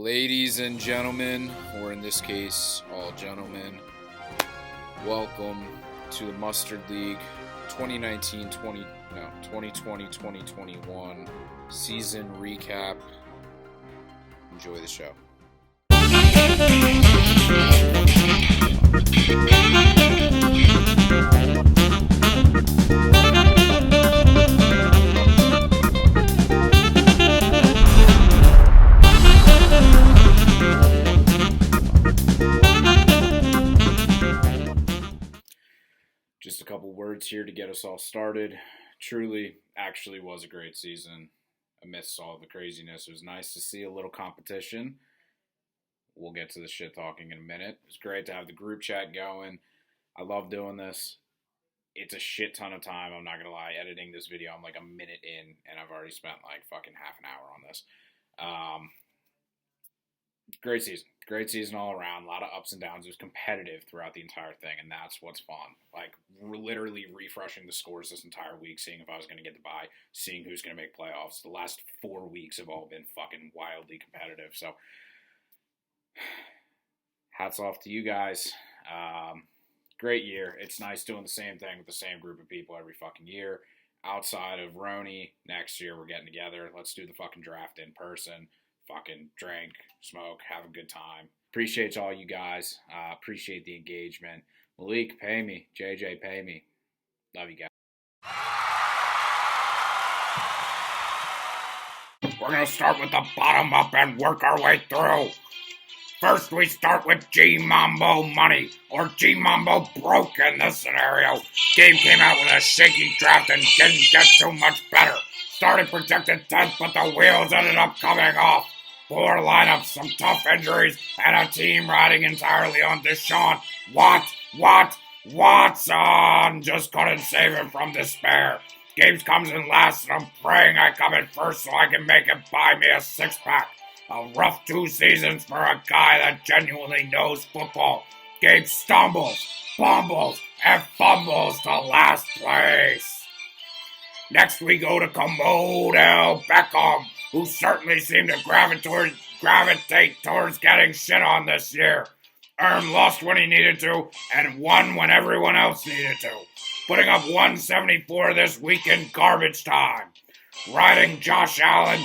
Ladies and gentlemen, or in this case, all gentlemen, welcome to the Mustard League 2020-2021 season recap. Enjoy the show. Just a couple words here to get us all started. Truly, actually was a great season amidst all the craziness. It was nice to see a little competition. We'll get to the shit talking in a minute. It was great to have the group chat going. I love doing this. It's a shit ton of time, I'm not going to lie. Editing this video, I'm like a minute in, and I've already spent like fucking half an hour on this. Great season. Great season all around. A lot of ups and downs. It was competitive throughout the entire thing, and that's what's fun. Like, literally refreshing the scores this entire week, seeing if I was going to get the bye, seeing who's going to make playoffs. The last 4 weeks have all been fucking wildly competitive. So, hats off to you guys. Great year. It's nice doing the same thing with the same group of people every fucking year. Outside of Roni, next year we're getting together. Let's do the fucking draft in person. Fucking drink, smoke, have a good time. Appreciate all you guys. Appreciate the engagement. Malik, pay me. JJ, pay me. Love you guys. We're going to start with the bottom up and work our way through. First, we start with G-Mambo money, or G-Mambo broke in this scenario. Game came out with a shaky draft and didn't get too much better. Started projected 10th, but the wheels ended up coming off. Poor lineups, some tough injuries, and a team riding entirely on Deshaun Watson just couldn't save him from despair. Games comes in last, and I'm praying I come in first so I can make him buy me a six-pack. A rough 2 seasons for a guy that genuinely knows football. Gabe stumbles, fumbles, and fumbles to last place. Next we go to Odell Beckham, who certainly seemed to gravitate towards getting shit on this year. Lost when he needed to, and won when everyone else needed to. Putting up 174 this week in garbage time. Riding Josh Allen,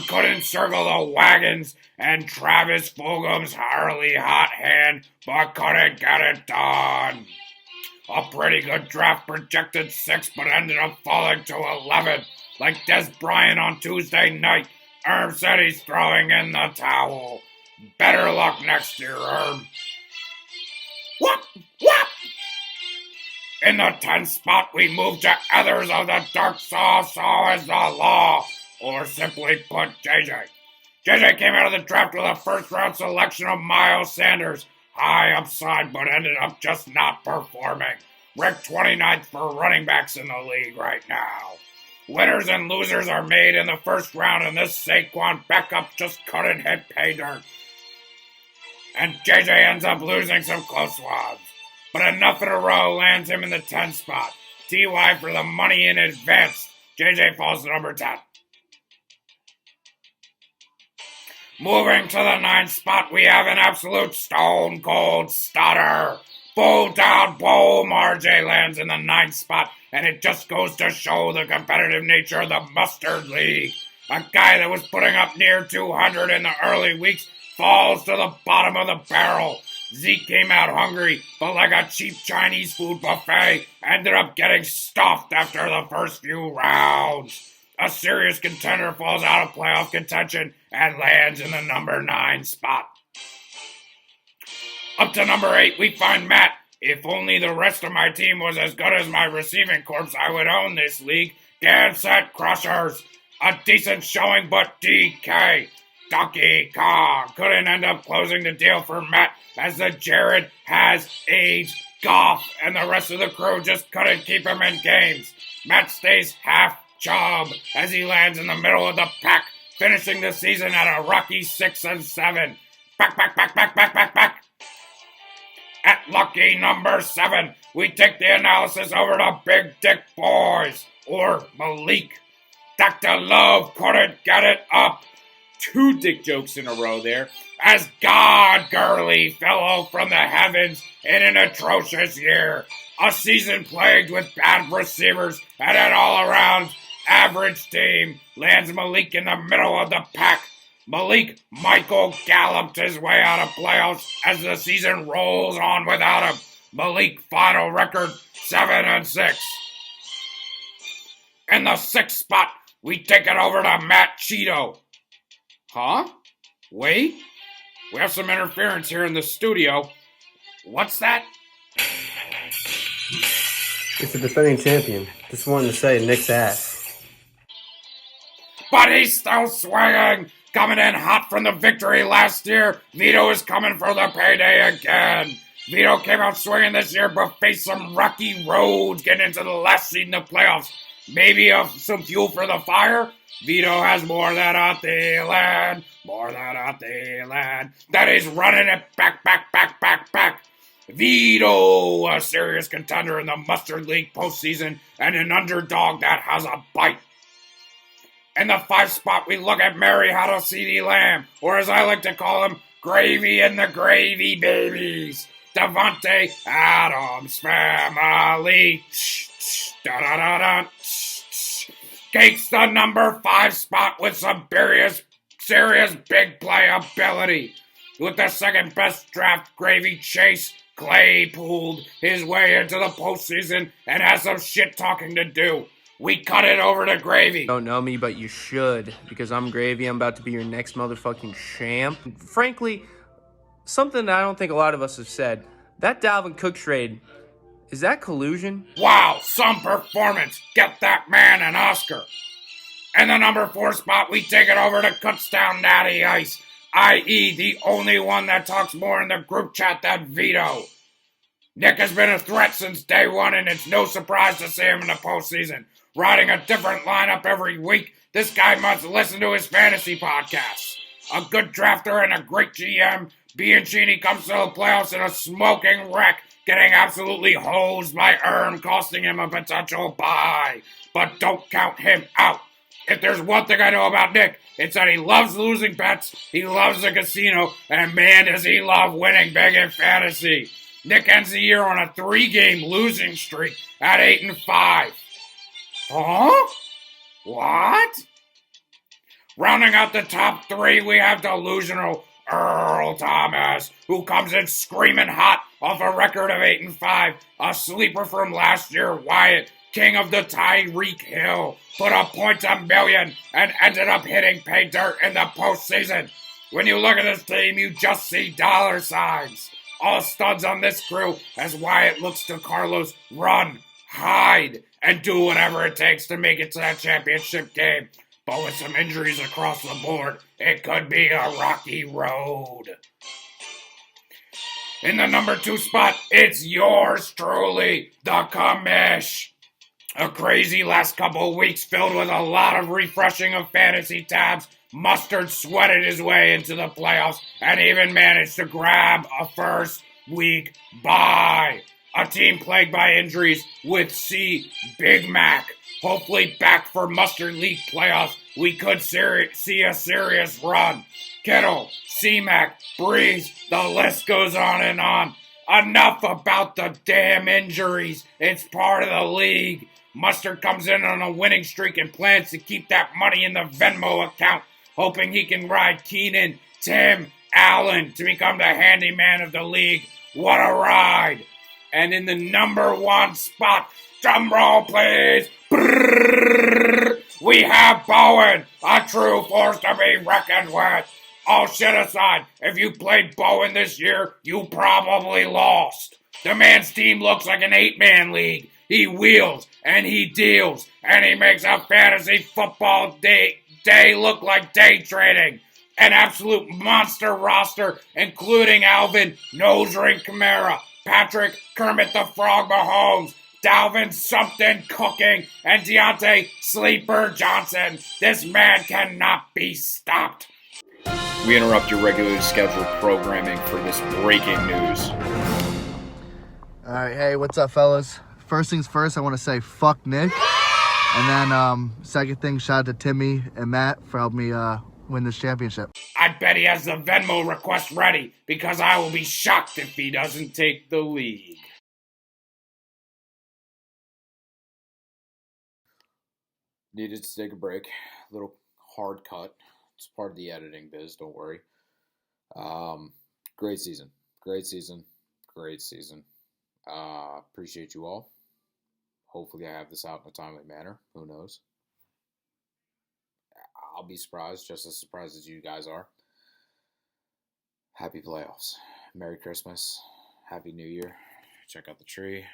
couldn't circle the wagons, and Travis Fulgham's Harley hot hand, but couldn't get it done. A pretty good draft projected 6, but ended up falling to 11. Like Des Bryant on Tuesday night, said he's throwing in the towel. Better luck next year, Whoop! In the 10th spot, we move to Others of the Dark Saw is the law. Or simply put, JJ. JJ came out of the draft with a first-round selection of Miles Sanders. High upside, but ended up just not performing. Ranked 29th for running backs in the league right now. Winners and losers are made in the first round, and this Saquon backup just couldn't hit pay dirt. And JJ ends up losing some close ones. But enough in a row lands him in the 10th spot. TY for the money in advance. JJ falls to number 10. Moving to the 9th spot, we have an absolute stone cold stutter. Boom down, boom. RJ lands in the 9th spot, and it just goes to show the competitive nature of the Mustard League. A guy that was putting up near 200 in the early weeks falls to the bottom of the barrel. Zeke came out hungry, but like a cheap Chinese food buffet, ended up getting stuffed after the first few rounds. A serious contender falls out of playoff contention and lands in the number 9 spot. Up to number 8, we find Matt. If only the rest of my team was as good as my receiving corps, I would own this league. Set Crushers. A decent showing, but DK. Donkey Kong couldn't end up closing the deal for Matt, as the Jared has aged Goff, and the rest of the crew just couldn't keep him in games. Matt stays half job as he lands in the middle of the pack, finishing the season at a rocky 6-7. Back. At lucky number 7, we take the analysis over to Big Dick Boys, or Malik. Dr. Love couldn't get it up. 2 dick jokes in a row there, as God Gurley fell from the heavens in an atrocious year. A season plagued with bad receivers and an all-around average team lands Malik in the middle of the pack. Malik Michael galloped his way out of playoffs as the season rolls on without him. Malik final record 7-6. In the 6th spot, we take it over to Matt Cheeto. Huh? Wait, we have some interference here in the studio. What's that? It's the defending champion. Just wanted to say Nick's ass. But he's still swinging. Coming in hot from the victory last year, Vito is coming for the payday again. Vito came out swinging this year, but faced some rocky roads getting into the last seed in the playoffs. Maybe some fuel for the fire? Vito has more than a Thielen, that he's running it back. Vito, a serious contender in the Mustard League postseason, and an underdog that has a bite. In the 5th spot, we look at Mary Huddle CeeDee Lamb, or as I like to call him, Gravy and the Gravy Babies. Davante Adams family. Takes the number 5 spot with some serious big playability. With the 2nd best draft, Gravy Chase Claypooled his way into the postseason and has some shit talking to do. We cut it over to Gravy. You don't know me, but you should, because I'm Gravy. I'm about to be your next motherfucking champ. Frankly, something that I don't think a lot of us have said. That Dalvin Cook trade, is that collusion? Wow, some performance. Get that man an Oscar. In the number 4 spot, we take it over to Kutztown Natty Ice, i.e. the only one that talks more in the group chat than Vito. Nick has been a threat since day one, and it's no surprise to see him in the postseason. Riding a different lineup every week, this guy must listen to his fantasy podcasts. A good drafter and a great GM, Bianchini comes to the playoffs in a smoking wreck, getting absolutely hosed by Erm, costing him a potential bye. But don't count him out. If there's one thing I know about Nick, it's that he loves losing bets, he loves the casino, and man does he love winning big in fantasy. Nick ends the year on a 3-game losing streak at 8-5. Huh? What? Rounding out the top 3, we have delusional Earl Thomas, who comes in screaming hot off a record of 8-5. A sleeper from last year, Wyatt, king of the Tyreek Hill, put up $1 and ended up hitting pay dirt in the postseason. When you look at this team, you just see dollar signs. All studs on this crew as Wyatt looks to Carlos run, hide, and do whatever it takes to make it to that championship game. But with some injuries across the board, it could be a rocky road. In the number 2 spot, it's yours truly, the Commish. A crazy last couple of weeks filled with a lot of refreshing of fantasy tabs. Mustard sweated his way into the playoffs and even managed to grab a first-week bye. A team plagued by injuries with Big Mac. Hopefully back for Mustard League playoffs, we could see a serious run. Kittle, C-Mac, Breeze, the list goes on and on. Enough about the damn injuries. It's part of the league. Mustard comes in on a winning streak and plans to keep that money in the Venmo account, hoping he can ride Keenan, Tim, Allen to become the handyman of the league. What a ride! And in the number 1 spot, drum roll please, we have Bowen, a true force to be reckoned with. All shit aside, if you played Bowen this year, you probably lost. The man's team looks like an 8-man league. He wheels, and he deals, and he makes a fantasy football day look like day trading. An absolute monster roster, including Alvin Nose Ring Kamara, Patrick Kermit the Frog Mahomes, Dalvin Something Cooking, and Deontay Sleeper Johnson. This man cannot be stopped. We interrupt your regularly scheduled programming for this breaking news. All right, hey, what's up, fellas? First things first, I want to say fuck Nick. And then second thing, shout out to Timmy and Matt for helping me win this championship. I bet he has the Venmo request ready because I will be shocked if he doesn't take the lead. Needed to take a break. A little hard cut. It's part of the editing biz, don't worry. Great season. Great season. Great season. Appreciate you all. Hopefully I have this out in a timely manner. Who knows? I'll be surprised, just as surprised as you guys are. Happy playoffs. Merry Christmas. Happy New Year. Check out the tree.